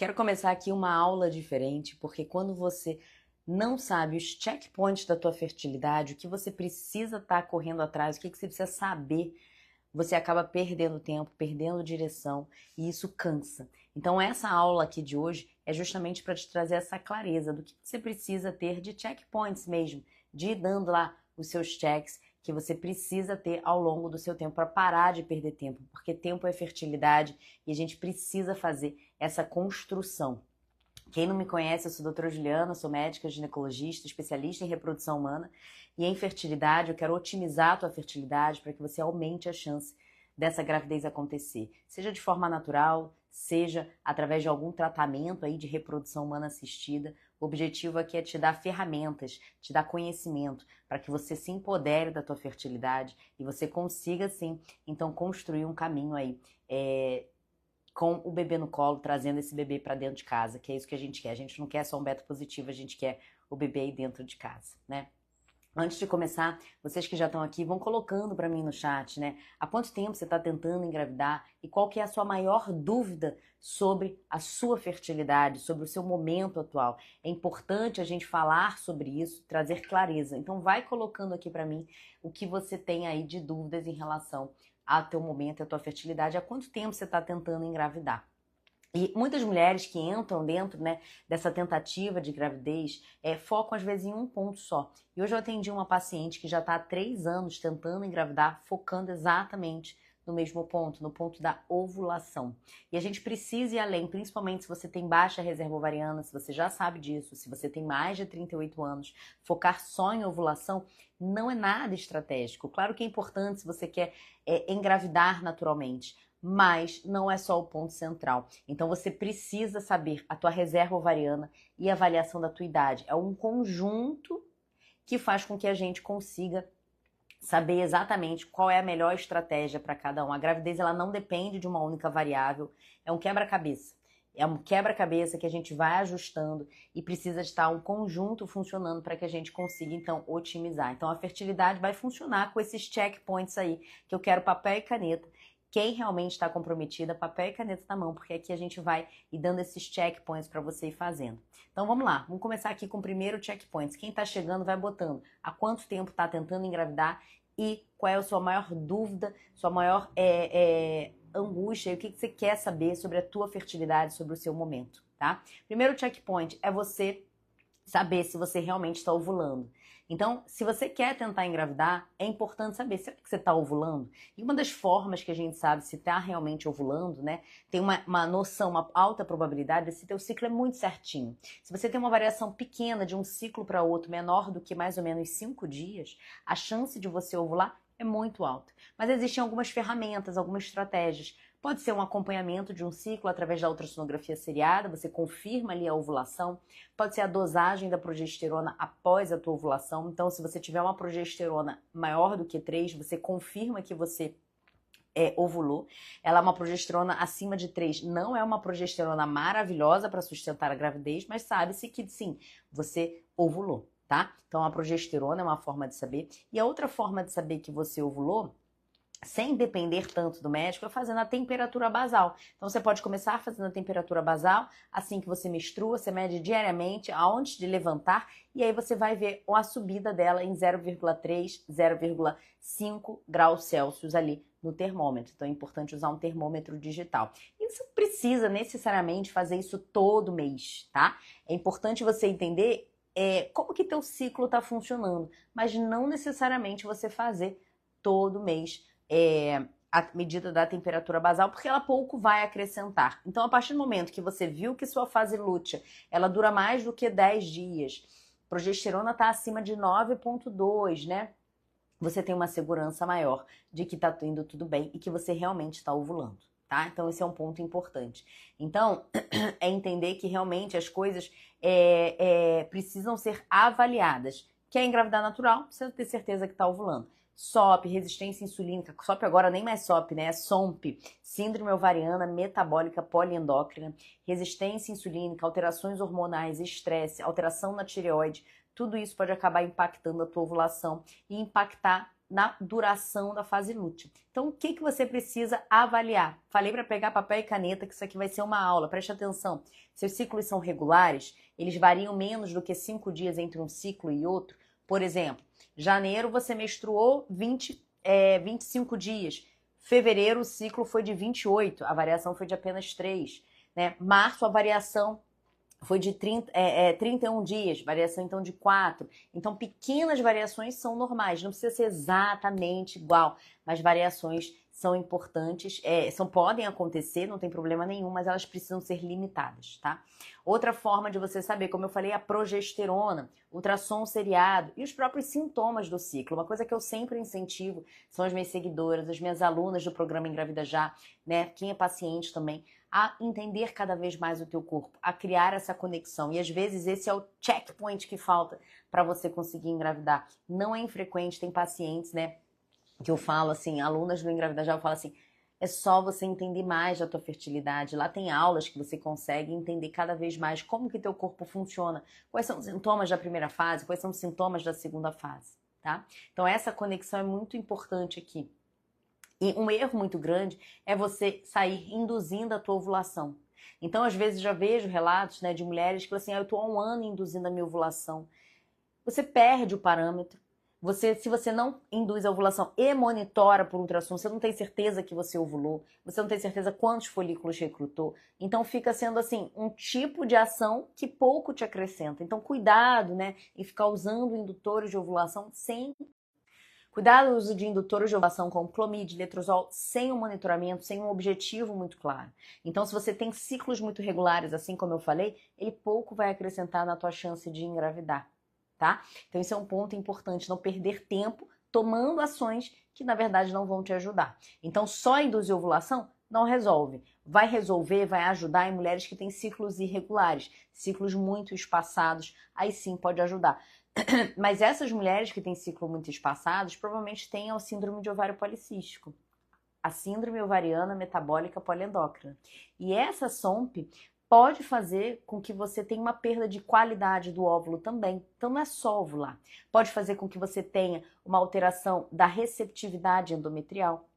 Quero começar aqui uma aula diferente, porque quando você não sabe os checkpoints da tua fertilidade, o que você precisa estar correndo atrás, o que você precisa saber, você acaba perdendo tempo, perdendo direção e isso cansa. Então essa aula aqui de hoje é justamente para te trazer essa clareza do que você precisa ter de checkpoints mesmo, de ir dando lá os seus checks que você precisa ter ao longo do seu tempo para parar de perder tempo, porque tempo é fertilidade e a gente precisa fazer essa construção. Quem não me conhece, eu sou a doutora Juliana, sou médica ginecologista, especialista em reprodução humana e em fertilidade. Eu quero otimizar a tua fertilidade para que você aumente a chance dessa gravidez acontecer. Seja de forma natural, seja através de algum tratamento aí de reprodução humana assistida. O objetivo aqui é te dar ferramentas, te dar conhecimento para que você se empodere da tua fertilidade e você consiga, sim, então construir um caminho aí com o bebê no colo, trazendo esse bebê para dentro de casa, que é isso que a gente quer. A gente não quer só um beta positivo, a gente quer o bebê aí dentro de casa, né? Antes de começar, vocês que já estão aqui, vão colocando para mim no chat, né? Há quanto tempo você está tentando engravidar e qual que é a sua maior dúvida sobre a sua fertilidade, sobre o seu momento atual? É importante a gente falar sobre isso, trazer clareza. Então vai colocando aqui para mim o que você tem aí de dúvidas em relação ao teu momento e à tua fertilidade. Há quanto tempo você está tentando engravidar? E muitas mulheres que entram dentro, né, dessa tentativa de gravidez focam às vezes em um ponto só. E hoje eu atendi uma paciente que já está há 3 anos tentando engravidar, focando exatamente no mesmo ponto, no ponto da ovulação. E a gente precisa ir além, principalmente se você tem baixa reserva ovariana, se você já sabe disso, se você tem mais de 38 anos, focar só em ovulação não é nada estratégico. Claro que é importante se você quer engravidar naturalmente, mas não é só o ponto central. Então você precisa saber a tua reserva ovariana e a avaliação da tua idade. É um conjunto que faz com que a gente consiga saber exatamente qual é a melhor estratégia para cada um. A gravidez ela não depende de uma única variável, é um quebra-cabeça. É um quebra-cabeça que a gente vai ajustando e precisa estar um conjunto funcionando para que a gente consiga, então, otimizar. Então, a fertilidade vai funcionar com esses checkpoints aí, que eu quero papel e caneta. Quem realmente está comprometida, papel e caneta na mão, porque aqui a gente vai ir dando esses checkpoints para você ir fazendo. Então vamos lá, vamos começar aqui com o primeiro checkpoint. Quem está chegando vai botando há quanto tempo está tentando engravidar e qual é a sua maior dúvida, sua maior angústia, e o que você quer saber sobre a tua fertilidade, sobre o seu momento, tá? Primeiro checkpoint é você saber se você realmente está ovulando. Então, se você quer tentar engravidar, é importante saber, será que você está ovulando? E uma das formas que a gente sabe se está realmente ovulando, né? Tem uma noção, uma alta probabilidade se teu ciclo é muito certinho. Se você tem uma variação pequena de um ciclo para outro, menor do que mais ou menos 5 dias, a chance de você ovular é muito alta. Mas existem algumas ferramentas, algumas estratégias. Pode ser um acompanhamento de um ciclo através da ultrassonografia seriada, você confirma ali a ovulação. Pode ser a dosagem da progesterona após a tua ovulação. Então, se você tiver uma progesterona maior do que 3, você confirma que você ovulou. Ela é uma progesterona acima de 3. Não é uma progesterona maravilhosa para sustentar a gravidez, mas sabe-se que sim, você ovulou, tá? Então, a progesterona é uma forma de saber. E a outra forma de saber que você ovulou, sem depender tanto do médico, é fazendo a temperatura basal. Então você pode começar fazendo a temperatura basal, assim que você menstrua, você mede diariamente antes de levantar e aí você vai ver a subida dela em 0,3, 0,5 graus Celsius ali no termômetro. Então é importante usar um termômetro digital. E você não precisa necessariamente fazer isso todo mês, tá? É importante você entender como que teu ciclo está funcionando, mas não necessariamente você fazer todo mês a medida da temperatura basal, porque ela pouco vai acrescentar. Então, a partir do momento que você viu que sua fase lútea, ela dura mais do que 10 dias, progesterona está acima de 9,2, né? Você tem uma segurança maior de que está indo tudo bem e que você realmente está ovulando, tá? Então, esse é um ponto importante. Então, é entender que realmente as coisas precisam ser avaliadas. Quer engravidar natural, precisa ter certeza que está ovulando. SOP, resistência insulínica, SOP agora nem mais SOP, né? É SOMP, síndrome ovariana metabólica poliendócrina, resistência insulínica, alterações hormonais, estresse, alteração na tireoide, tudo isso pode acabar impactando a tua ovulação e impactar na duração da fase lútea. Então, o que você precisa avaliar? Falei para pegar papel e caneta, que isso aqui vai ser uma aula, preste atenção. Seus ciclos são regulares, eles variam menos do que 5 dias entre um ciclo e outro. Por exemplo, janeiro você menstruou 25 dias. Fevereiro o ciclo foi de 28, a variação foi de apenas 3. Né? Março a variação foi de 31 dias, variação então de 4. Então pequenas variações são normais, não precisa ser exatamente igual, mas variações são importantes, podem acontecer, não tem problema nenhum, mas elas precisam ser limitadas, tá? Outra forma de você saber, como eu falei, a progesterona, ultrassom seriado e os próprios sintomas do ciclo. Uma coisa que eu sempre incentivo são as minhas seguidoras, as minhas alunas do programa Engravida Já, né? Quem é paciente também, a entender cada vez mais o teu corpo, a criar essa conexão. E às vezes esse é o checkpoint que falta para você conseguir engravidar. Não é infrequente, tem pacientes, né? Que eu falo assim, alunas do Engravida Já, eu falo assim, é só você entender mais da tua fertilidade. Lá tem aulas que você consegue entender cada vez mais como que teu corpo funciona, quais são os sintomas da primeira fase, quais são os sintomas da segunda fase, tá? Então essa conexão é muito importante aqui. E um erro muito grande é você sair induzindo a tua ovulação. Então, às vezes, já vejo relatos, né, de mulheres que falam assim, eu estou há um ano induzindo a minha ovulação. Você perde o parâmetro. Se você não induz a ovulação e monitora por ultrassom, você não tem certeza que você ovulou, você não tem certeza quantos folículos recrutou. Então fica sendo assim, um tipo de ação que pouco te acrescenta. Então cuidado, né, em ficar usando indutores de ovulação sem... Cuidado no uso de indutores de ovulação como clomid, letrozol, sem um monitoramento, sem um objetivo muito claro. Então se você tem ciclos muito regulares, assim como eu falei, ele pouco vai acrescentar na tua chance de engravidar. Tá? Então esse é um ponto importante, não perder tempo tomando ações que na verdade não vão te ajudar. Então só induzir ovulação não resolve. Vai resolver, vai ajudar em mulheres que têm ciclos irregulares, ciclos muito espaçados, aí sim pode ajudar. Mas essas mulheres que têm ciclo muito espaçados provavelmente têm a síndrome de ovário policístico, a síndrome ovariana metabólica poliendócrina. E essa SOMP pode fazer com que você tenha uma perda de qualidade do óvulo também. Então não é só ovular. Pode fazer com que você tenha uma alteração da receptividade endometrial.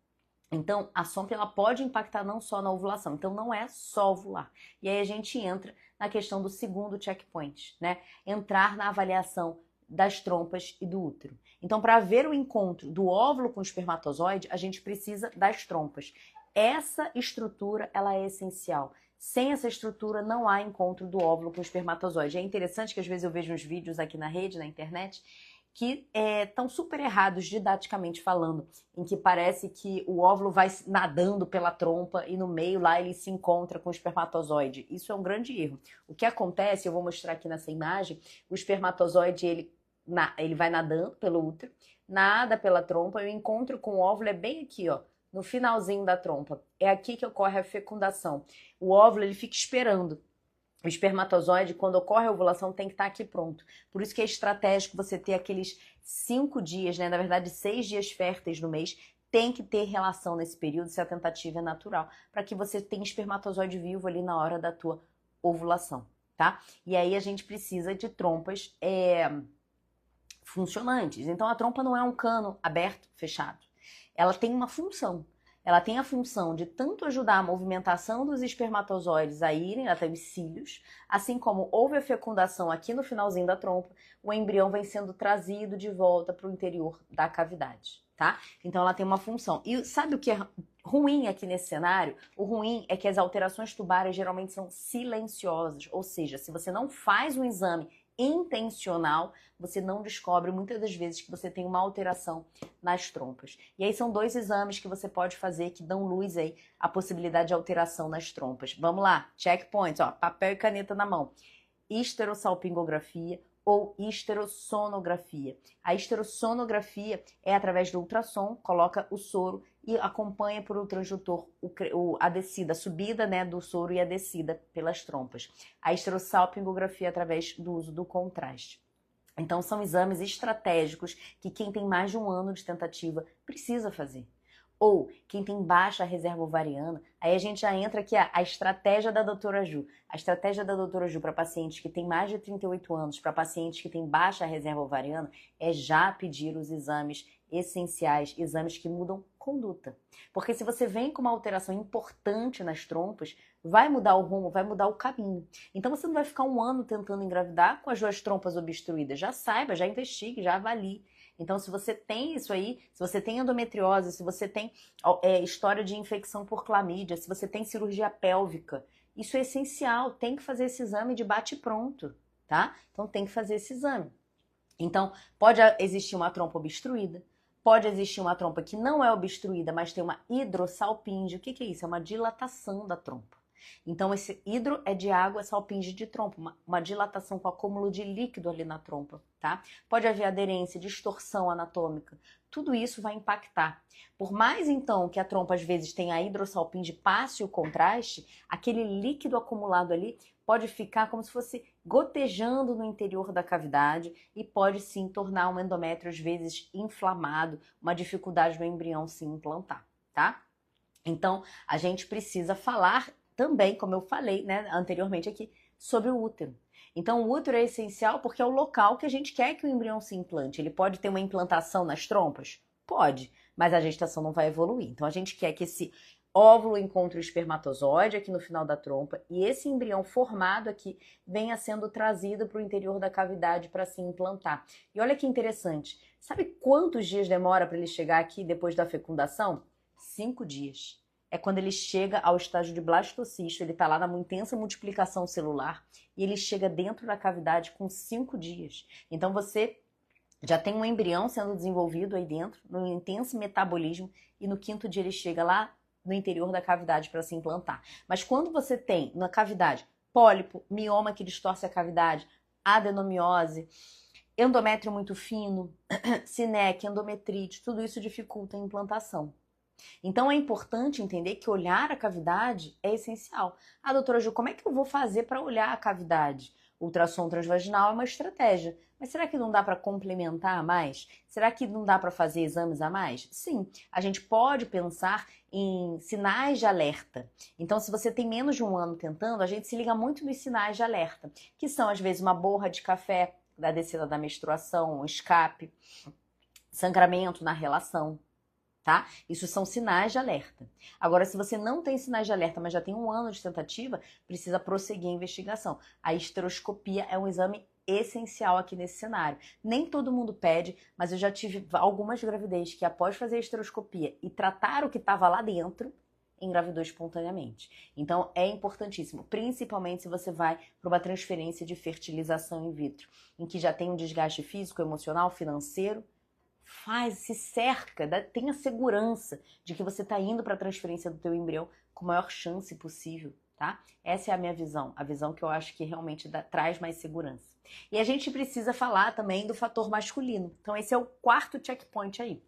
Então a SOMP ela pode impactar não só na ovulação, então não é só ovular. E aí a gente entra na questão do segundo checkpoint, né? Entrar na avaliação das trompas e do útero. Então para ver o encontro do óvulo com o espermatozoide, a gente precisa das trompas. Essa estrutura ela é essencial. Sem essa estrutura não há encontro do óvulo com o espermatozoide. É interessante que às vezes eu vejo uns vídeos aqui na rede, na internet, que estão super errados didaticamente falando, em que parece que o óvulo vai nadando pela trompa e no meio lá ele se encontra com o espermatozoide. Isso é um grande erro. O que acontece, eu vou mostrar aqui nessa imagem, o espermatozoide ele vai nadando pelo útero, nada pela trompa e o encontro com o óvulo é bem aqui, ó. No finalzinho da trompa. É aqui que ocorre a fecundação. O óvulo ele fica esperando. O espermatozoide, quando ocorre a ovulação, tem que estar aqui pronto. Por isso que é estratégico você ter aqueles 5 dias, né? Na verdade, 6 dias férteis no mês. Tem que ter relação nesse período, se a tentativa é natural, para que você tenha espermatozoide vivo ali na hora da tua ovulação, tá? E aí a gente precisa de trompas funcionantes. Então a trompa não é um cano aberto, fechado. Ela tem uma função. Ela tem a função de tanto ajudar a movimentação dos espermatozoides a irem até os cílios, assim como houve a fecundação aqui no finalzinho da trompa, o embrião vem sendo trazido de volta para o interior da cavidade, tá? Então ela tem uma função. E sabe o que é ruim aqui nesse cenário? O ruim é que as alterações tubárias geralmente são silenciosas, ou seja, se você não faz um exame intencional, você não descobre muitas das vezes que você tem uma alteração nas trompas. E aí são 2 exames que você pode fazer que dão luz aí à possibilidade de alteração nas trompas. Vamos lá, checkpoints, ó, papel e caneta na mão. Esterossalpingografia ou esterossonografia. A esterossonografia é através do ultrassom, coloca o soro e acompanha por ultradutor a descida, a subida, né, do soro e a descida pelas trompas. A esterossalpingografia é através do uso do contraste. Então são exames estratégicos que quem tem mais de um ano de tentativa precisa fazer. Ou quem tem baixa reserva ovariana, aí a gente já entra aqui a estratégia da doutora Ju. A estratégia da doutora Ju para pacientes que têm mais de 38 anos, para pacientes que têm baixa reserva ovariana, é já pedir os exames essenciais, exames que mudam conduta. Porque se você vem com uma alteração importante nas trompas, vai mudar o rumo, vai mudar o caminho. Então você não vai ficar um ano tentando engravidar com as duas trompas obstruídas. Já saiba, já investigue, já avalie. Então, se você tem isso aí, se você tem endometriose, se você tem história de infecção por clamídia, se você tem cirurgia pélvica, isso é essencial, tem que fazer esse exame de bate pronto, tá? Então, tem que fazer esse exame. Então, pode existir uma trompa obstruída, pode existir uma trompa que não é obstruída, mas tem uma hidrossalpinge. O que é isso? É uma dilatação da trompa. Então, esse hidro é de água, salpinge de trompa, uma dilatação com acúmulo de líquido ali na trompa, tá? Pode haver aderência, distorção anatômica, tudo isso vai impactar. Por mais, então, que a trompa às vezes tenha a hidrossalpinge, passe o contraste, aquele líquido acumulado ali pode ficar como se fosse gotejando no interior da cavidade e pode sim tornar um endométrio às vezes inflamado, uma dificuldade do embrião se implantar, tá? Então, a gente precisa falar também, como eu falei, né, anteriormente aqui, sobre o útero. Então, o útero é essencial porque é o local que a gente quer que o embrião se implante. Ele pode ter uma implantação nas trompas? Pode, mas a gestação não vai evoluir. Então, a gente quer que esse óvulo encontre o espermatozoide aqui no final da trompa e esse embrião formado aqui venha sendo trazido para o interior da cavidade para se implantar. E olha que interessante, sabe quantos dias demora para ele chegar aqui depois da fecundação? 5 dias. É quando ele chega ao estágio de blastocisto, ele está lá na intensa multiplicação celular e ele chega dentro da cavidade com 5 dias. Então você já tem um embrião sendo desenvolvido aí dentro, no intenso metabolismo, e no 5º dia ele chega lá no interior da cavidade para se implantar. Mas quando você tem na cavidade pólipo, mioma que distorce a cavidade, adenomiose, endométrio muito fino, sineque, endometrite, tudo isso dificulta a implantação. Então é importante entender que olhar a cavidade é essencial. Ah, doutora Ju, como é que eu vou fazer para olhar a cavidade? Ultrassom transvaginal é uma estratégia, mas será que não dá para complementar mais? Será que não dá para fazer exames a mais? Sim, a gente pode pensar em sinais de alerta. Então, se você tem menos de um ano tentando, a gente se liga muito nos sinais de alerta, que são às vezes uma borra de café da descida da menstruação, um escape, sangramento na relação. Tá? Isso são sinais de alerta. Agora, se você não tem sinais de alerta, mas já tem um ano de tentativa, precisa prosseguir a investigação. A esteroscopia é um exame essencial aqui nesse cenário. Nem todo mundo pede, mas eu já tive algumas gravidez que após fazer a esteroscopia e tratar o que estava lá dentro, engravidou espontaneamente. Então, é importantíssimo, principalmente se você vai para uma transferência de fertilização in vitro, em que já tem um desgaste físico, emocional, financeiro. Se cerca, tenha segurança de que você está indo para a transferência do teu embrião com a maior chance possível, tá? Essa é a minha visão, a visão que eu acho que realmente traz mais segurança. E a gente precisa falar também do fator masculino. Então esse é o 4º checkpoint aí.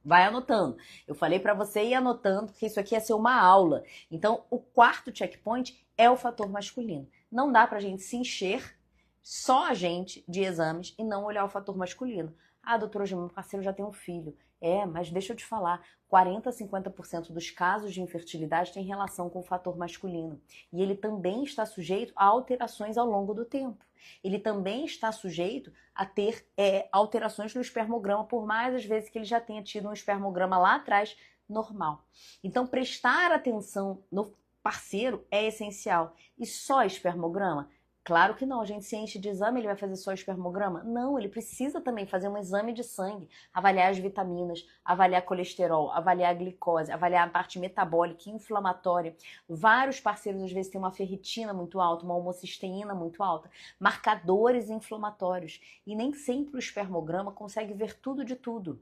Vai anotando. Eu falei para você ir anotando, porque isso aqui ia ser uma aula. Então o 4º checkpoint é o fator masculino. Não dá pra gente se encher só a gente de exames e não olhar o fator masculino. Ah, doutora Gil, meu parceiro já tem um filho. É, mas deixa eu te falar, 40% a 50% dos casos de infertilidade tem relação com o fator masculino. E ele também está sujeito a alterações ao longo do tempo. Ele também está sujeito a ter alterações no espermograma, por mais às vezes que ele já tenha tido um espermograma lá atrás normal. Então, prestar atenção no parceiro é essencial. E só espermograma? Claro que não, a gente se enche de exame, ele vai fazer só espermograma? Não, ele precisa também fazer um exame de sangue, avaliar as vitaminas, avaliar colesterol, avaliar a glicose, avaliar a parte metabólica e inflamatória. Vários parceiros às vezes têm uma ferritina muito alta, uma homocisteína muito alta, marcadores inflamatórios. E nem sempre o espermograma consegue ver tudo de tudo.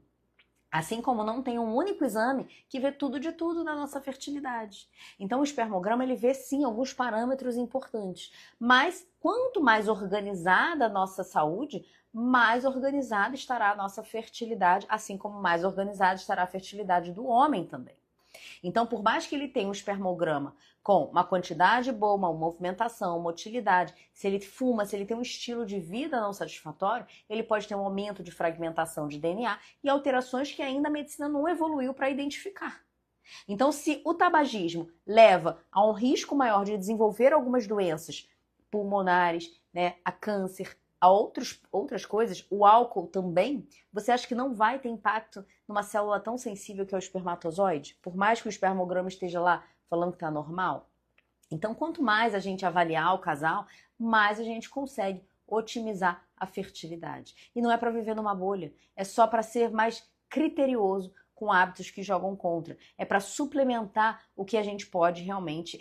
Assim como não tem um único exame que vê tudo de tudo na nossa fertilidade. Então o espermograma ele vê sim alguns parâmetros importantes, mas quanto mais organizada a nossa saúde, mais organizada estará a nossa fertilidade, assim como mais organizada estará a fertilidade do homem também. Então, por mais que ele tenha um espermograma com uma quantidade boa, uma movimentação, uma utilidade. Se ele fuma, se ele tem um estilo de vida não satisfatório, ele pode ter um aumento de fragmentação de DNA e alterações que ainda a medicina não evoluiu para identificar. Então, se o tabagismo leva a um risco maior de desenvolver algumas doenças pulmonares, né, a câncer, a outras coisas, o álcool também, você acha que não vai ter impacto numa célula tão sensível que é o espermatozoide? Por mais que o espermograma esteja lá falando que está normal? Então, quanto mais a gente avaliar o casal, mais a gente consegue otimizar a fertilidade. E não é para viver numa bolha, é só para ser mais criterioso com hábitos que jogam contra. É para suplementar o que a gente pode realmente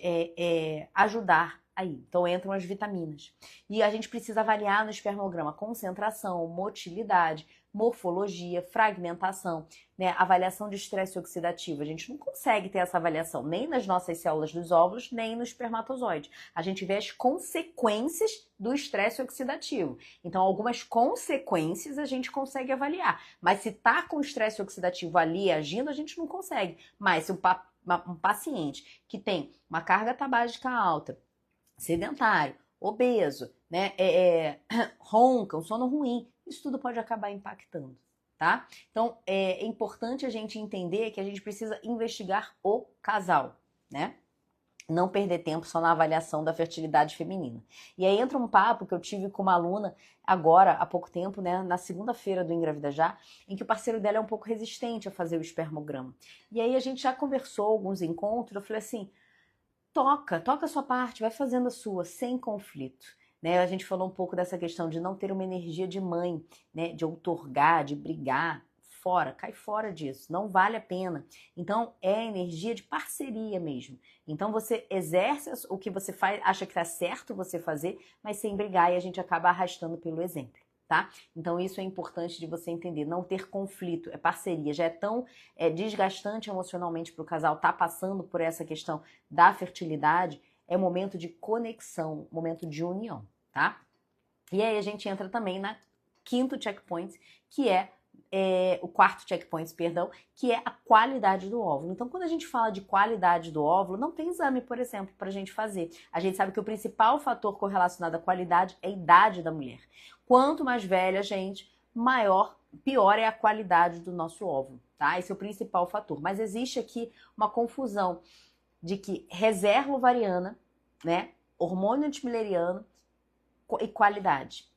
ajudar aí. Então entram as vitaminas. E a gente precisa avaliar no espermograma concentração, motilidade, morfologia, fragmentação, né? Avaliação de estresse oxidativo. A gente não consegue ter essa avaliação nem nas nossas células dos óvulos, nem no espermatozoide. A gente vê as consequências do estresse oxidativo. Então, algumas consequências a gente consegue avaliar. Mas se tá com o estresse oxidativo ali agindo, a gente não consegue. Mas se um paciente que tem uma carga tabágica alta, sedentário, obeso, né, ronca, um sono ruim, isso tudo pode acabar impactando, tá? Então, é importante a gente entender que a gente precisa investigar o casal, né? Não perder tempo só na avaliação da fertilidade feminina. E aí entra um papo que eu tive com uma aluna agora, há pouco tempo, né, na segunda-feira do Engravida Já, em que o parceiro dela é um pouco resistente a fazer o espermograma. E aí a gente já conversou alguns encontros, eu falei assim, toca a sua parte, vai fazendo a sua, sem conflito. Né? A gente falou um pouco dessa questão de não ter uma energia de mãe, né? De outorgar, de brigar, cai fora disso, não vale a pena. Então é energia de parceria mesmo. Então você exerce o que você faz, acha que tá certo você fazer, mas sem brigar e a gente acaba arrastando pelo exemplo. Tá? Então isso é importante de você entender, não ter conflito, é parceria, já é tão desgastante emocionalmente para o casal estar passando por essa questão da fertilidade, é momento de conexão, momento de união, tá? E aí a gente entra também na quinto checkpoint, que é o quarto checkpoint, perdão, que é a qualidade do óvulo. Então, quando a gente fala de qualidade do óvulo, não tem exame, por exemplo, para a gente fazer. A gente sabe que o principal fator correlacionado à qualidade é a idade da mulher. Quanto mais velha a gente, pior é a qualidade do nosso óvulo, tá? Esse é o principal fator. Mas existe aqui uma confusão de que reserva ovariana, né, hormônio antimileriano e qualidade.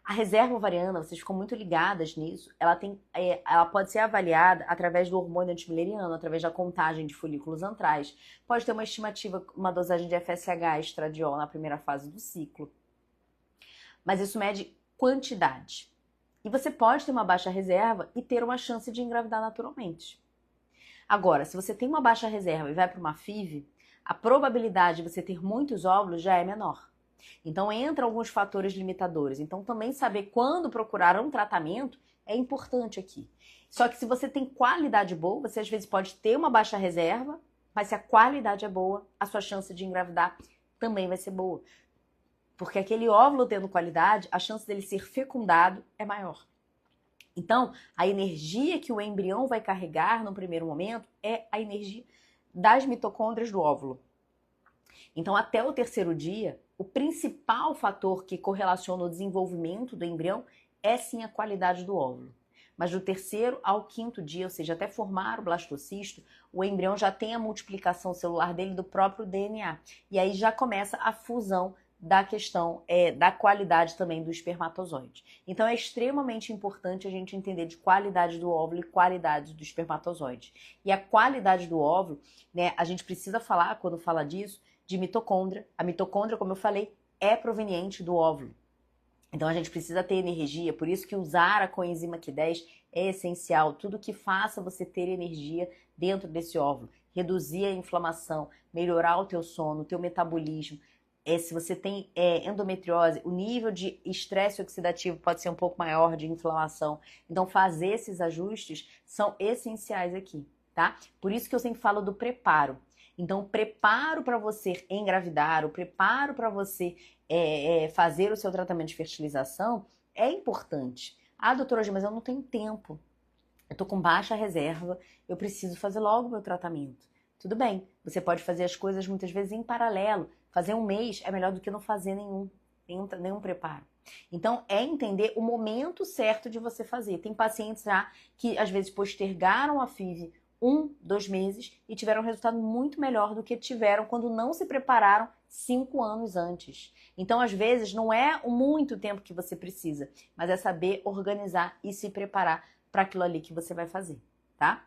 A reserva ovariana, vocês ficam muito ligadas nisso, ela pode ser avaliada através do hormônio antimileriano, através da contagem de folículos antrais. Pode ter uma estimativa, uma dosagem de FSH, estradiol na primeira fase do ciclo. Mas isso mede quantidade. E você pode ter uma baixa reserva e ter uma chance de engravidar naturalmente. Agora, se você tem uma baixa reserva e vai para uma FIV, a probabilidade de você ter muitos óvulos já é menor. Então, entra alguns fatores limitadores. Então, também saber quando procurar um tratamento é importante aqui. Só que se você tem qualidade boa, você às vezes pode ter uma baixa reserva, mas se a qualidade é boa, a sua chance de engravidar também vai ser boa. Porque aquele óvulo tendo qualidade, a chance dele ser fecundado é maior. Então, a energia que o embrião vai carregar no primeiro momento é a energia das mitocôndrias do óvulo. Então, até o terceiro dia, o principal fator que correlaciona o desenvolvimento do embrião é sim a qualidade do óvulo. Mas do terceiro ao quinto dia, ou seja, até formar o blastocisto, o embrião já tem a multiplicação celular dele do próprio DNA. E aí já começa a fusão da questão da qualidade também do espermatozoide. Então é extremamente importante a gente entender de qualidade do óvulo e qualidade do espermatozoide. E a qualidade do óvulo, né, a gente precisa falar, quando fala disso, de mitocôndria. A mitocôndria, como eu falei, é proveniente do óvulo. Então a gente precisa ter energia, por isso que usar a coenzima Q10 é essencial. Tudo que faça você ter energia dentro desse óvulo. Reduzir a inflamação, melhorar o teu sono, o teu metabolismo. Se você tem endometriose, o nível de estresse oxidativo pode ser um pouco maior, de inflamação. Então fazer esses ajustes são essenciais aqui, tá? Por isso que eu sempre falo do preparo. Então, o preparo para você engravidar, o preparo para você fazer o seu tratamento de fertilização é importante. Ah, doutora G, mas eu não tenho tempo. Eu tô com baixa reserva, eu preciso fazer logo o meu tratamento. Tudo bem, você pode fazer as coisas muitas vezes em paralelo. Fazer um mês é melhor do que não fazer nenhum preparo. Então, é entender o momento certo de você fazer. Tem pacientes já que, às vezes, postergaram a FIV 2 meses e tiveram um resultado muito melhor do que tiveram quando não se prepararam 5 anos antes. Então, às vezes, não é muito tempo que você precisa, mas é saber organizar e se preparar para aquilo ali que você vai fazer, tá?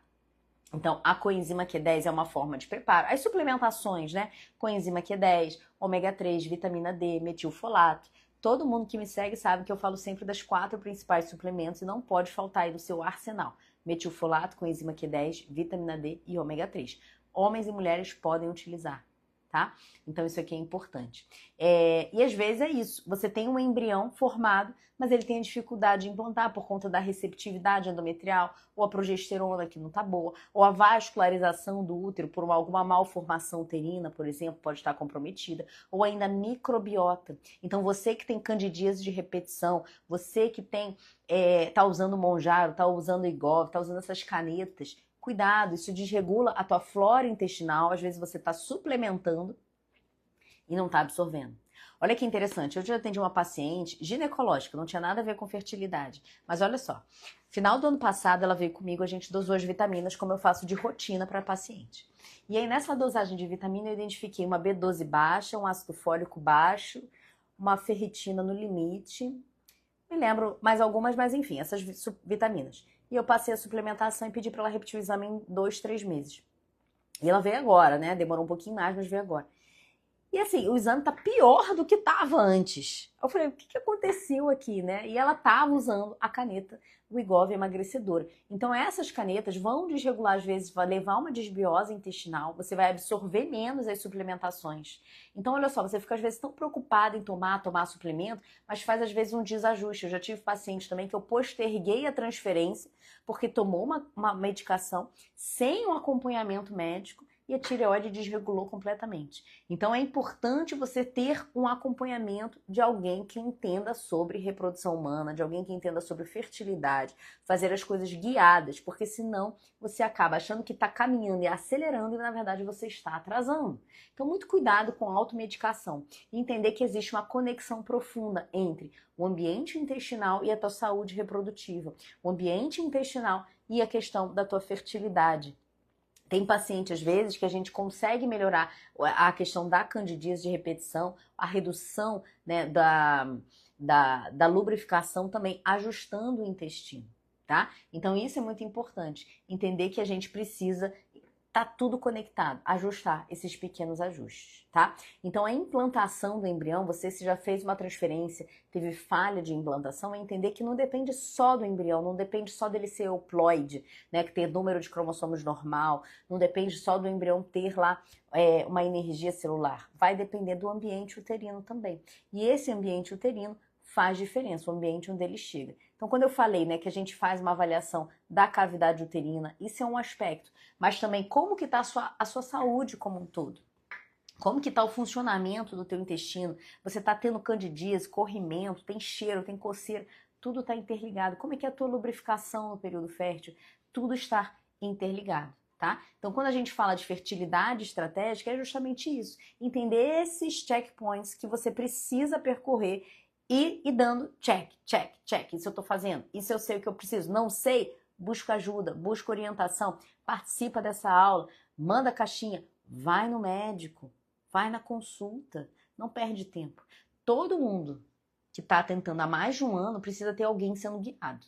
Então, a coenzima Q10 é uma forma de preparo. As suplementações, né? Coenzima Q10, ômega 3, vitamina D, metilfolato. Todo mundo que me segue sabe que eu falo sempre das 4 principais suplementos e não pode faltar aí no seu arsenal. Metilfolato, coenzima Q10, vitamina D e ômega 3. Homens e mulheres podem utilizar, tá? Então isso aqui é importante. E às vezes é isso, você tem um embrião formado, mas ele tem dificuldade de implantar por conta da receptividade endometrial, ou a progesterona que não tá boa, ou a vascularização do útero por alguma malformação uterina, por exemplo, pode estar comprometida, ou ainda a microbiota. Então você que tem candidíase de repetição, você que tá usando Monjaro, tá usando Igov, tá usando essas canetas, cuidado, isso desregula a tua flora intestinal, às vezes você está suplementando e não está absorvendo. Olha que interessante, eu já atendi uma paciente ginecológica, não tinha nada a ver com fertilidade, mas olha só, final do ano passado ela veio comigo, a gente dosou as vitaminas como eu faço de rotina para paciente. E aí nessa dosagem de vitamina eu identifiquei uma B12 baixa, um ácido fólico baixo, uma ferritina no limite, me lembro mais algumas, mas enfim, essas vitaminas. E eu passei a suplementação e pedi para ela repetir o exame em 2, 3 meses. E ela veio agora, né? Demorou um pouquinho mais, mas veio agora. E assim, o exame tá pior do que tava antes. Eu falei, o que aconteceu aqui, né? E ela tava usando a caneta Wegovy emagrecedora. Então essas canetas vão desregular, às vezes, vai levar uma desbiose intestinal, você vai absorver menos as suplementações. Então olha só, você fica às vezes tão preocupado em tomar suplemento, mas faz às vezes um desajuste. Eu já tive paciente também que eu posterguei a transferência porque tomou uma medicação sem um acompanhamento médico e a tireoide desregulou completamente. Então é importante você ter um acompanhamento de alguém que entenda sobre reprodução humana, de alguém que entenda sobre fertilidade, fazer as coisas guiadas, porque senão você acaba achando que está caminhando e acelerando e na verdade você está atrasando. Então muito cuidado com a automedicação e entender que existe uma conexão profunda entre o ambiente intestinal e a tua saúde reprodutiva, o ambiente intestinal e a questão da tua fertilidade. Tem paciente, às vezes, que a gente consegue melhorar a questão da candidíase de repetição, a redução, né, da lubrificação também, ajustando o intestino, tá? Então isso é muito importante, entender que a gente precisa tá tudo conectado, ajustar esses pequenos ajustes, tá? Então a implantação do embrião, você se já fez uma transferência, teve falha de implantação, é entender que não depende só do embrião, não depende só dele ser euploide, né, que ter número de cromossomos normal, não depende só do embrião ter lá uma energia celular, vai depender do ambiente uterino também. E esse ambiente uterino faz diferença, o ambiente onde ele chega. Então, quando eu falei, né, que a gente faz uma avaliação da cavidade uterina, isso é um aspecto, mas também como que está a sua saúde como um todo. Como que está o funcionamento do teu intestino? Você está tendo candidíase, corrimento, tem cheiro, tem coceira, tudo está interligado. Como é que é a tua lubrificação no período fértil? Tudo está interligado. Tá? Então, quando a gente fala de fertilidade estratégica, é justamente isso. Entender esses checkpoints que você precisa percorrer e dando check, check, check. Isso eu estou fazendo, isso eu sei o que eu preciso. Não sei? Busca ajuda, busca orientação, participa dessa aula, manda caixinha, vai no médico, vai na consulta, não perde tempo. Todo mundo que está tentando há mais de um ano precisa ter alguém sendo guiado,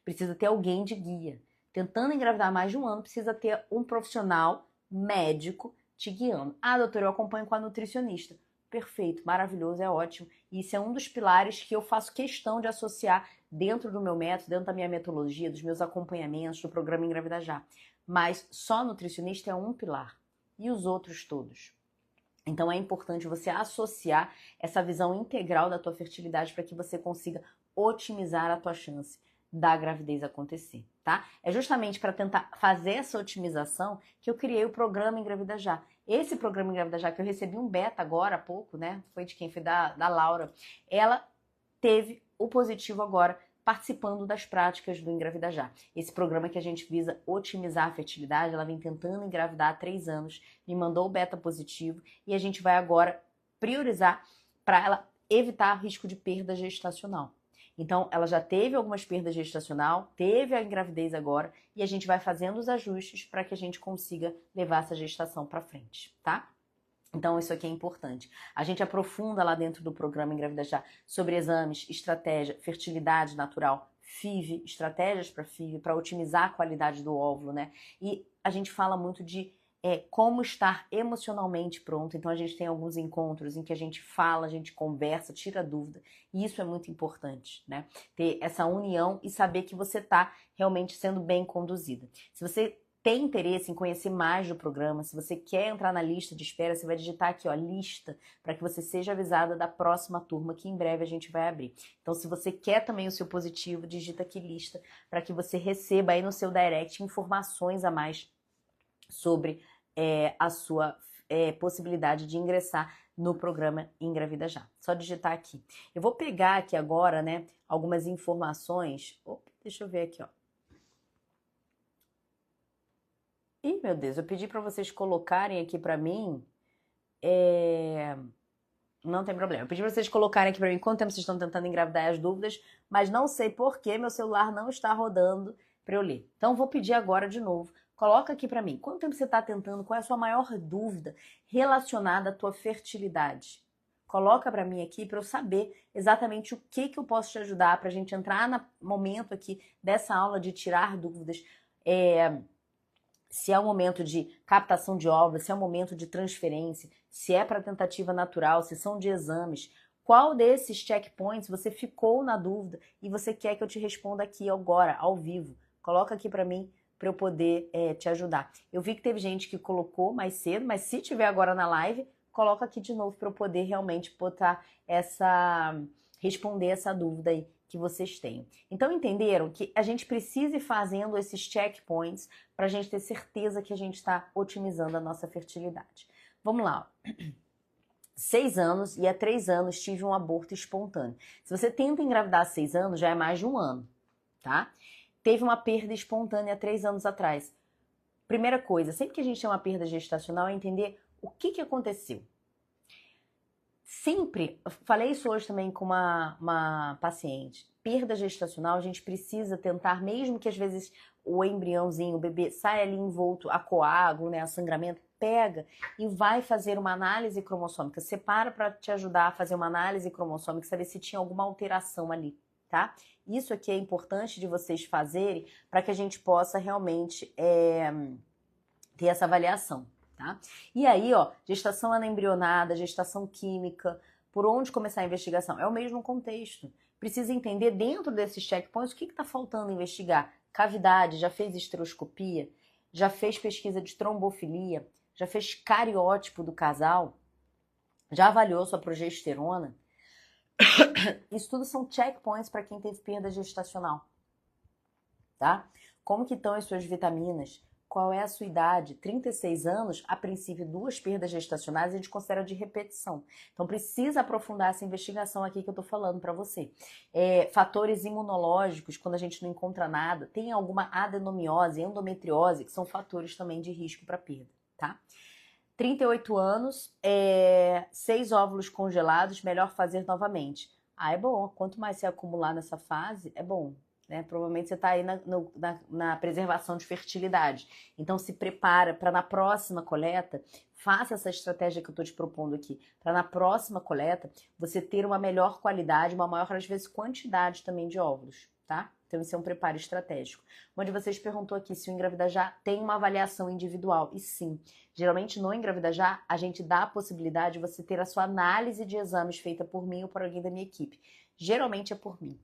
precisa ter alguém de guia. Tentando engravidar há mais de um ano, precisa ter um profissional médico te guiando. Ah, doutora, eu acompanho com a nutricionista. Perfeito, maravilhoso, é ótimo. E isso é um dos pilares que eu faço questão de associar dentro do meu método, dentro da minha metodologia, dos meus acompanhamentos, do programa Engravida Já. Mas só nutricionista é um pilar. E os outros todos? Então é importante você associar essa visão integral da tua fertilidade para que você consiga otimizar a tua chance da gravidez acontecer, tá? É justamente para tentar fazer essa otimização que eu criei o programa Engravida Já. Esse programa Engravida Já, que eu recebi um beta agora há pouco, né? Foi de quem? Foi da Laura. Ela teve o positivo agora participando das práticas do Engravida Já. Esse programa que a gente visa otimizar a fertilidade, ela vem tentando engravidar há 3 anos, me mandou o beta positivo e a gente vai agora priorizar para ela evitar risco de perda gestacional. Então, ela já teve algumas perdas gestacional, teve a gravidez agora e a gente vai fazendo os ajustes para que a gente consiga levar essa gestação para frente, tá? Então, isso aqui é importante. A gente aprofunda lá dentro do programa Engravida Já sobre exames, estratégia, fertilidade natural, FIV, estratégias para FIV, para otimizar a qualidade do óvulo, né? E a gente fala muito de como estar emocionalmente pronto. Então, a gente tem alguns encontros em que a gente fala, a gente conversa, tira dúvida. E isso é muito importante, né? Ter essa união e saber que você está realmente sendo bem conduzida. Se você tem interesse em conhecer mais do programa, se você quer entrar na lista de espera, você vai digitar aqui, ó, lista, para que você seja avisada da próxima turma, que em breve a gente vai abrir. Então, se você quer também o seu positivo, digita aqui lista, para que você receba aí no seu direct informações a mais sobre a sua possibilidade de ingressar no programa Engravida Já. Só digitar aqui. Eu vou pegar aqui agora, né, algumas informações. Opa, deixa eu ver aqui, ó. Ih, meu Deus, eu pedi para vocês colocarem aqui para mim. Não tem problema. Eu pedi para vocês colocarem aqui para mim quanto tempo vocês estão tentando engravidar e as dúvidas, mas não sei por que meu celular não está rodando para eu ler. Então, vou pedir agora de novo. Coloca aqui para mim. Quanto tempo você está tentando? Qual é a sua maior dúvida relacionada à tua fertilidade? Coloca para mim aqui para eu saber exatamente o que eu posso te ajudar para a gente entrar no momento aqui dessa aula de tirar dúvidas. Se é um momento de captação de óvulos, se é um momento de transferência, se é para tentativa natural, se são de exames. Qual desses checkpoints você ficou na dúvida e você quer que eu te responda aqui agora, ao vivo? Coloca aqui para mim, para eu poder te ajudar. Eu vi que teve gente que colocou mais cedo, mas se tiver agora na live, coloca aqui de novo para eu poder realmente botar responder essa dúvida aí que vocês têm. Então, entenderam que a gente precisa ir fazendo esses checkpoints para a gente ter certeza que a gente está otimizando a nossa fertilidade. Vamos lá. 6 anos e há 3 anos tive um aborto espontâneo. Se você tenta engravidar há 6 anos, já é mais de 1 ano, tá? Teve uma perda espontânea há 3 anos atrás. Primeira coisa, sempre que a gente tem uma perda gestacional, é entender o que aconteceu. Sempre, falei isso hoje também com uma paciente, perda gestacional a gente precisa tentar, mesmo que às vezes o embriãozinho, o bebê, saia ali envolto a coágulo, né, a sangramento, pega e vai fazer uma análise cromossômica, separa para te ajudar a fazer uma análise cromossômica, saber se tinha alguma alteração ali, tá? Isso aqui é importante de vocês fazerem para que a gente possa realmente ter essa avaliação. Tá? E aí, ó, gestação anaembrionada, gestação química, por onde começar a investigação? É o mesmo contexto. Precisa entender dentro desses checkpoints o que está faltando investigar. Cavidade, já fez esteroscopia? Já fez pesquisa de trombofilia? Já fez cariótipo do casal? Já avaliou sua progesterona? Isso tudo são checkpoints para quem teve perda gestacional. Tá? Como que estão as suas vitaminas? Qual é a sua idade? 36 anos, a princípio 2 perdas gestacionais a gente considera de repetição. Então precisa aprofundar essa investigação aqui que eu tô falando para você. Fatores imunológicos, quando a gente não encontra nada, tem alguma adenomiose, endometriose, que são fatores também de risco para perda, tá? 38 anos, 6 óvulos congelados, melhor fazer novamente. Ah, é bom. Quanto mais você acumular nessa fase, é bom. Né? Provavelmente você está aí na preservação de fertilidade. Então se prepara para na próxima coleta, faça essa estratégia que eu estou te propondo aqui, para na próxima coleta você ter uma melhor qualidade, uma maior, às vezes, quantidade também de óvulos, tá? Então isso é um preparo estratégico. Onde vocês perguntou aqui se o Engravida Já tem uma avaliação individual. E sim, geralmente no Engravida Já a gente dá a possibilidade de você ter a sua análise de exames feita por mim ou por alguém da minha equipe. Geralmente é por mim.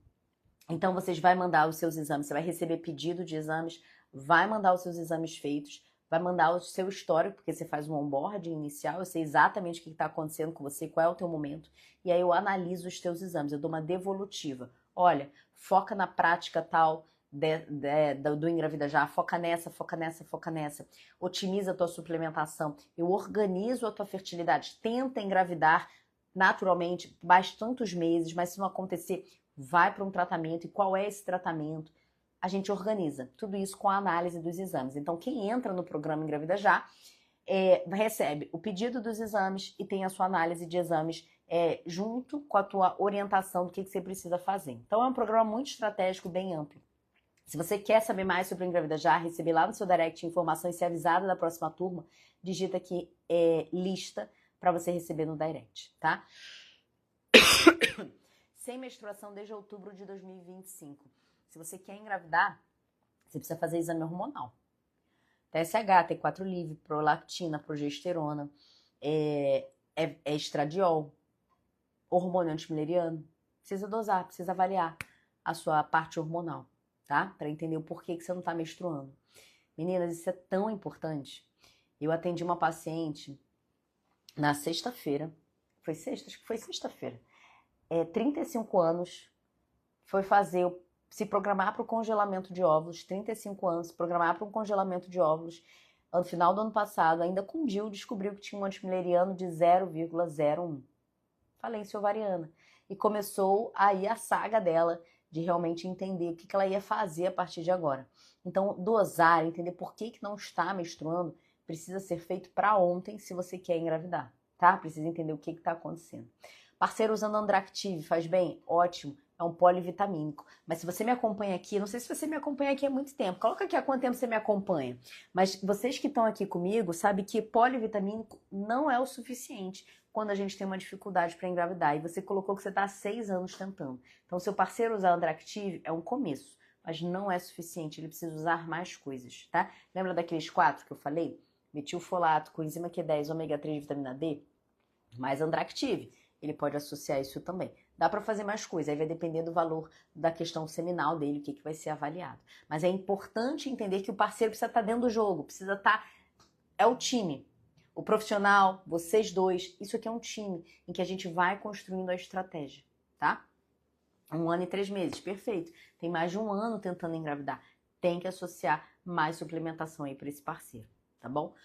Então, vocês vão mandar os seus exames, você vai receber pedido de exames, vai mandar os seus exames feitos, vai mandar o seu histórico, porque você faz um onboarding inicial, eu sei exatamente o que está acontecendo com você, qual é o teu momento, e aí eu analiso os teus exames, eu dou uma devolutiva. Olha, foca na prática tal do Engravida Já, foca nessa, foca nessa, foca nessa. Otimiza a tua suplementação, eu organizo a tua fertilidade, tenta engravidar naturalmente, bastantes meses, mas se não acontecer, vai para um tratamento e qual é esse tratamento. A gente organiza tudo isso com a análise dos exames. Então, quem entra no programa Engravida Já recebe o pedido dos exames e tem a sua análise de exames junto com a tua orientação do que você precisa fazer. Então, é um programa muito estratégico, bem amplo. Se você quer saber mais sobre o Engravida Já, receber lá no seu direct informação e ser avisada da próxima turma, digita aqui lista para você receber no direct, tá? Sem menstruação desde outubro de 2025. Se você quer engravidar, você precisa fazer exame hormonal. TSH, T4 livre, prolactina, progesterona, estradiol, hormônio antimileriano. Precisa dosar, precisa avaliar a sua parte hormonal, tá? Para entender o porquê que você não tá menstruando. Meninas, isso é tão importante. Eu atendi uma paciente na sexta-feira. Foi sexta? Acho que foi sexta-feira. 35 anos, foi se programar para o congelamento de óvulos, 35 anos, se programar para um congelamento de óvulos. No final do ano passado, ainda com o DIU, descobriu que tinha um antimileriano de 0,01. Falência ovariana. E começou aí a saga dela de realmente entender o que ela ia fazer a partir de agora. Então, dosar, entender por que não está menstruando, precisa ser feito para ontem se você quer engravidar, tá? Precisa entender o que está acontecendo. Parceiro usando Andractive, faz bem? Ótimo, é um polivitamínico. Mas se você me acompanha aqui, não sei se você me acompanha aqui há muito tempo, coloca aqui há quanto tempo você me acompanha. Mas vocês que estão aqui comigo sabem que polivitamínico não é o suficiente quando a gente tem uma dificuldade para engravidar. E você colocou que você está há 6 anos tentando. Então, seu parceiro usar Andractive é um começo, mas não é suficiente, ele precisa usar mais coisas, tá? Lembra daqueles 4 que eu falei? Metilfolato, coenzima Q10, ômega 3, vitamina D, mais Andractive. Ele pode associar isso também. Dá para fazer mais coisas, aí vai depender do valor da questão seminal dele, o que vai ser avaliado. Mas é importante entender que o parceiro precisa estar dentro do jogo, precisa estar... É o time. O profissional, vocês dois, isso aqui é um time em que a gente vai construindo a estratégia, tá? 1 ano e 3 meses, perfeito. Tem mais de 1 ano tentando engravidar. Tem que associar mais suplementação aí para esse parceiro, tá bom?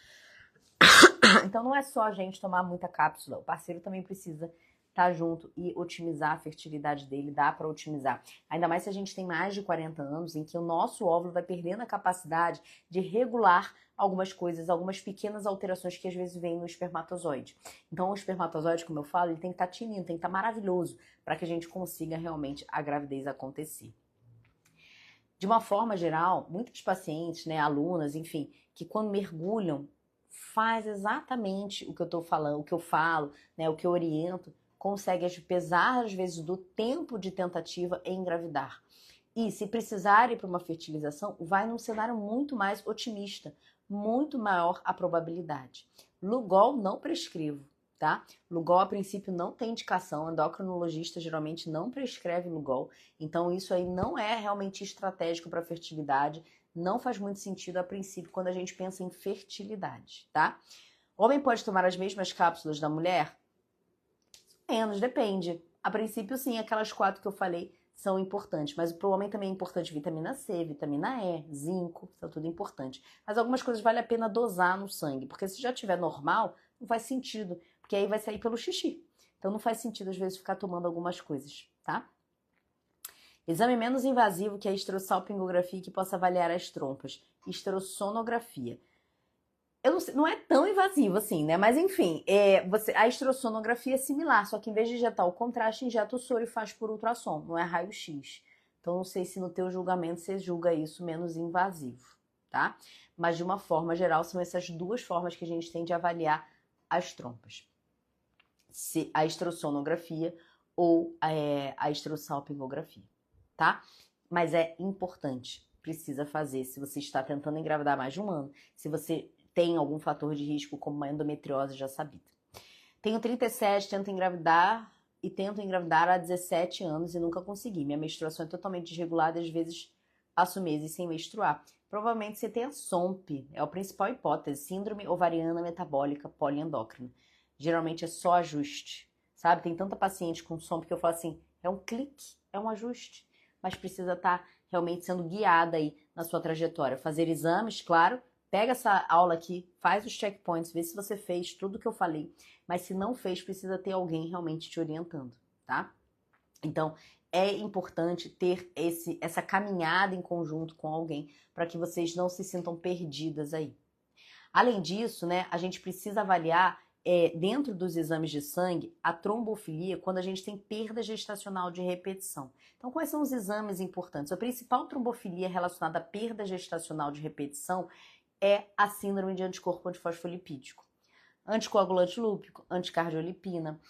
Então não é só a gente tomar muita cápsula, o parceiro também precisa estar junto e otimizar a fertilidade dele, dá para otimizar. Ainda mais se a gente tem mais de 40 anos, em que o nosso óvulo vai perdendo a capacidade de regular algumas coisas, algumas pequenas alterações que às vezes vêm no espermatozoide. Então o espermatozoide, como eu falo, ele tem que estar tinindo, tem que estar maravilhoso para que a gente consiga realmente a gravidez acontecer. De uma forma geral, muitos pacientes, né, alunas, enfim, que quando mergulham, faz exatamente o que eu tô falando, o que eu falo, né, o que eu oriento, consegue, apesar às vezes do tempo de tentativa, engravidar. E se precisar ir para uma fertilização, vai num cenário muito mais otimista, muito maior a probabilidade. Lugol não prescrevo, tá? Lugol a princípio não tem indicação, endocrinologista geralmente não prescreve Lugol, então isso aí não é realmente estratégico para fertilidade. Não faz muito sentido a princípio quando a gente pensa em fertilidade, tá? Homem pode tomar as mesmas cápsulas da mulher? Menos, depende. A princípio, sim, aquelas 4 que eu falei são importantes, mas para o homem também é importante vitamina C, vitamina E, zinco, são tudo importante. Mas algumas coisas vale a pena dosar no sangue, porque se já tiver normal, não faz sentido, porque aí vai sair pelo xixi. Então não faz sentido às vezes ficar tomando algumas coisas, tá? Exame menos invasivo que a histrossalpingografia que possa avaliar as trompas. Histossonografia. Eu não sei, não é tão invasivo assim, né? Mas enfim, a histossonografia é similar, só que em vez de injetar o contraste, injeta o soro e faz por ultrassom, não é raio-x. Então não sei se no teu julgamento você julga isso menos invasivo, tá? Mas de uma forma geral, são essas 2 formas que a gente tem de avaliar as trompas. Se a histossonografia ou a histrossalpingografia. Tá? Mas é importante, precisa fazer se você está tentando engravidar mais de 1 ano, se você tem algum fator de risco como uma endometriose já sabida. Tenho 37, tento engravidar há 17 anos e nunca consegui. Minha menstruação é totalmente desregulada e às vezes passo meses sem menstruar. Provavelmente você tem a SOMP, é a principal hipótese, síndrome ovariana metabólica poliendócrina. Geralmente é só ajuste, sabe? Tem tanta paciente com SOMP que eu falo assim, é um clique, é um ajuste. Mas precisa estar realmente sendo guiada aí na sua trajetória. Fazer exames, claro, pega essa aula aqui, faz os checkpoints, vê se você fez tudo que eu falei, mas se não fez, precisa ter alguém realmente te orientando, tá? Então, é importante ter essa caminhada em conjunto com alguém para que vocês não se sintam perdidas aí. Além disso, né, a gente precisa avaliar dentro dos exames de sangue a trombofilia quando a gente tem perda gestacional de repetição. Então, quais são os exames importantes? A principal trombofilia relacionada à perda gestacional de repetição é a síndrome de anticorpo antifosfolipídico. Anticoagulante lúpico, anticardiolipina,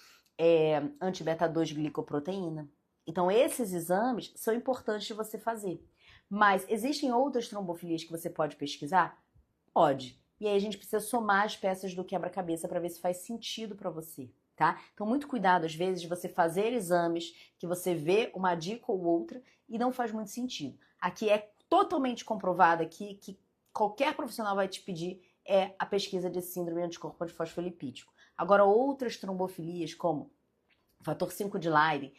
anti-beta-2 glicoproteína. Então, esses exames são importantes de você fazer. Mas existem outras trombofilias que você pode pesquisar? Pode. E aí a gente precisa somar as peças do quebra-cabeça para ver se faz sentido para você, tá? Então, muito cuidado, às vezes, de você fazer exames que você vê uma dica ou outra e não faz muito sentido. Aqui é totalmente comprovado aqui que qualquer profissional vai te pedir a pesquisa de síndrome anticorpo antifosfolipídico. Agora, outras trombofilias, como fator 5 de Leiden,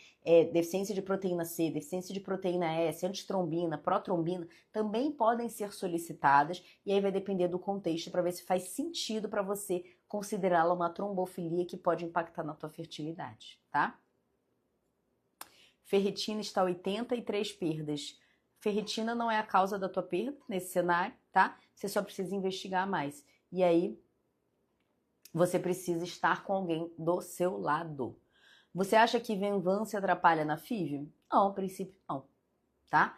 deficiência de proteína C, deficiência de proteína S, antitrombina, protrombina, também podem ser solicitadas e aí vai depender do contexto para ver se faz sentido para você considerá-la uma trombofilia que pode impactar na tua fertilidade, tá? Ferritina está 83 perdas. Ferritina não é a causa da tua perda nesse cenário, tá? Você só precisa investigar mais. E aí, você precisa estar com alguém do seu lado. Você acha que Venvance atrapalha na FIV? Não, a princípio não, tá?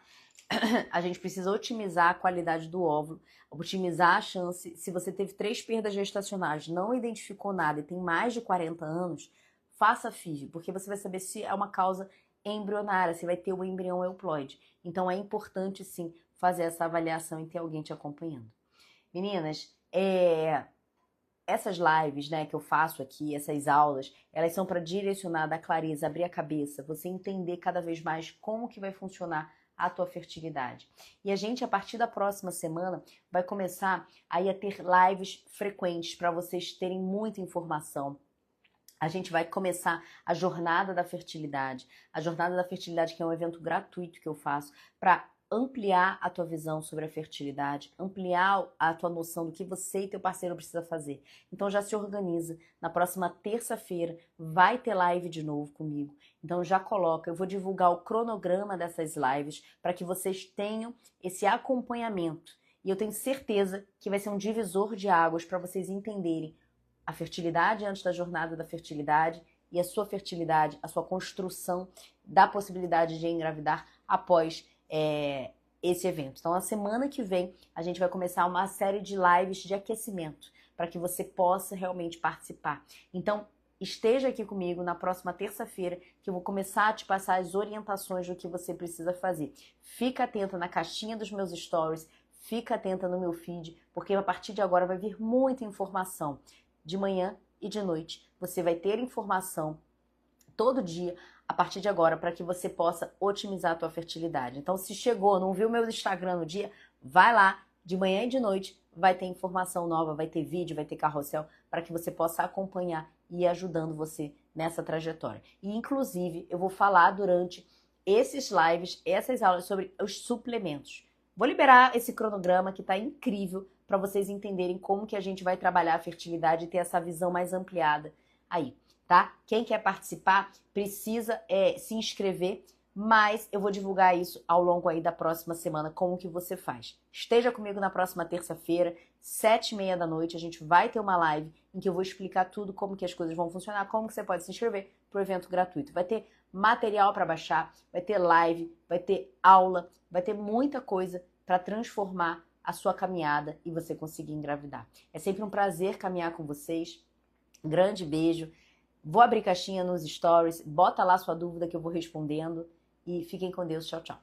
A gente precisa otimizar a qualidade do óvulo, otimizar a chance. Se você teve 3 perdas gestacionais, não identificou nada e tem mais de 40 anos, faça FIV, porque você vai saber se é uma causa embrionária, se vai ter o embrião euploide. Então é importante sim fazer essa avaliação e ter alguém te acompanhando. Meninas, essas lives, né, que eu faço aqui, essas aulas, elas são para direcionar, dar clareza, abrir a cabeça, você entender cada vez mais como que vai funcionar a tua fertilidade. E a gente, a partir da próxima semana, vai começar aí a ter lives frequentes para vocês terem muita informação. A gente vai começar a Jornada da Fertilidade. A Jornada da Fertilidade, que é um evento gratuito que eu faço para ampliar a tua visão sobre a fertilidade, ampliar a tua noção do que você e teu parceiro precisa fazer. Então já se organiza. Na próxima terça-feira vai ter live de novo comigo. Então já coloca, eu vou divulgar o cronograma dessas lives para que vocês tenham esse acompanhamento. E eu tenho certeza que vai ser um divisor de águas para vocês entenderem a fertilidade antes da jornada da fertilidade e a sua fertilidade, a sua construção da possibilidade de engravidar após esse evento. Então, na semana que vem, a gente vai começar uma série de lives de aquecimento para que você possa realmente participar. Então, esteja aqui comigo na próxima terça-feira, que eu vou começar a te passar as orientações do que você precisa fazer. Fica atenta na caixinha dos meus stories, fica atenta no meu feed, porque a partir de agora vai vir muita informação. De manhã e de noite, você vai ter informação todo dia, a partir de agora, para que você possa otimizar a tua fertilidade. Então, se chegou, não viu meu Instagram no dia, vai lá, de manhã e de noite, vai ter informação nova, vai ter vídeo, vai ter carrossel, para que você possa acompanhar e ir ajudando você nessa trajetória. E, inclusive, eu vou falar durante esses lives, essas aulas sobre os suplementos. Vou liberar esse cronograma que está incrível para vocês entenderem como que a gente vai trabalhar a fertilidade e ter essa visão mais ampliada aí. Tá? Quem quer participar precisa se inscrever, mas eu vou divulgar isso ao longo aí da próxima semana, como que você faz. Esteja comigo na próxima terça-feira, 7h30 da noite, a gente vai ter uma live em que eu vou explicar tudo, como que as coisas vão funcionar, como que você pode se inscrever para o evento gratuito. Vai ter material para baixar, vai ter live, vai ter aula, vai ter muita coisa para transformar a sua caminhada e você conseguir engravidar. É sempre um prazer caminhar com vocês. Grande beijo. Vou abrir caixinha nos stories, bota lá sua dúvida que eu vou respondendo e fiquem com Deus. Tchau, tchau.